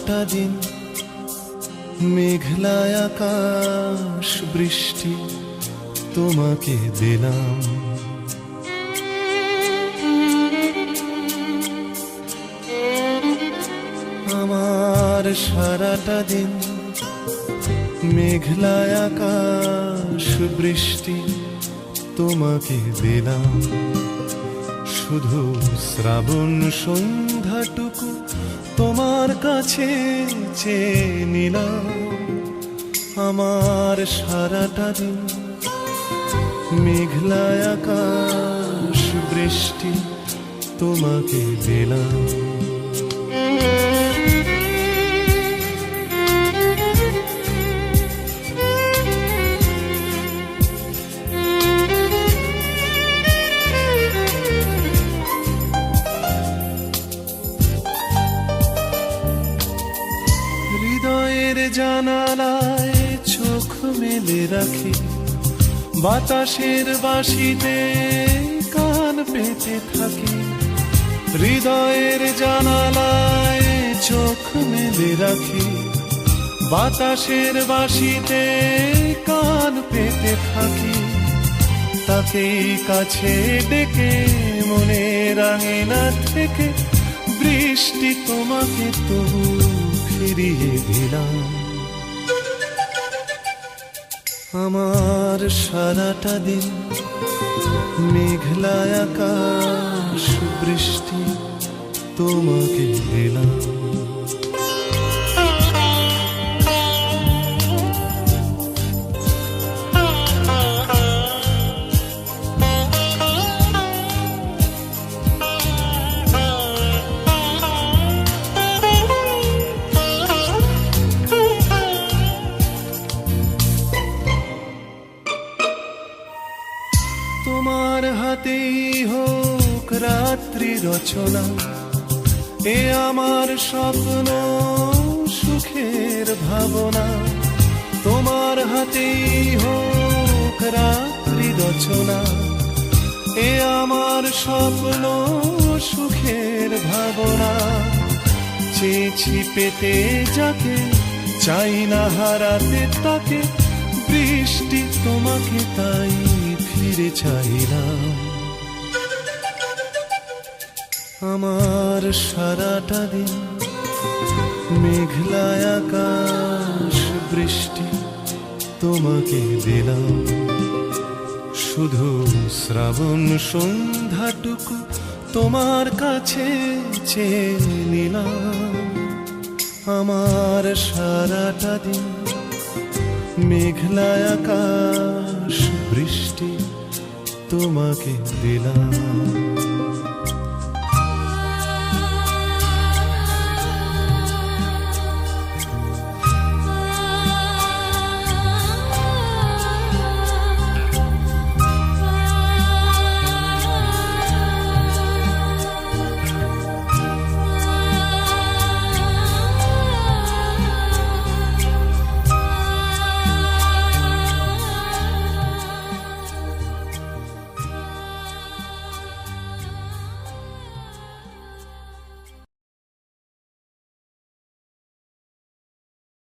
সারাটা দিন মেঘলা আকাশ বৃষ্টি তোমাকে দিলাম। আমার সারাটা দিন মেঘলা আকাশ বৃষ্টি তোমাকে দিলাম। শুধু শ্রাবণ সন্ধ্যাটুকু তোমার কাছে চেয়ে নিলাম। আমার সারাটা দিন মেঘলা আকাশ বৃষ্টি তোমাকে দিলাম। হৃদয়ের জানালায় চোখ মেলে রাখি, বাতাসের বাঁশিতে কান পেতে থাকি। হৃদয়ের জানালায় চোখ মেলে রাখি, বাতাসের বাঁশিতে কান পেতে থাকি। তাকেই কাছে ডেকে মনের আঙিনা থেকে বৃষ্টি তোমাকে তবু ফিরিয়ে দিলাম। আমার সারাটা দিন মেঘলা আকাশ বৃষ্টি তোমাকে দিলাম। তোমার হাতেই হোক রাত্রি রচনা, এ আমার স্বপ্ন সুখের ভাবনা। তোমার হাতেই হোক রাত্রি রচনা, এ আমার স্বপ্ন সুখের ভাবনা। চেয়েছি পেতে যাকে, চাই না হারাতে তাকে, বৃষ্টি তোমাকে তাই ফিরে চাইলাম। আমার সারাটা দিন মেঘলা আকাশ বৃষ্টি তোমাকে দিলাম। শুধু শ্রাবণ সন্ধ্যাটুকু তোমার কাছে চেয়ে নিলাম। আমার সারাটা দিন মেঘলা আকাশ বৃষ্টি তোমাকে দিলাম।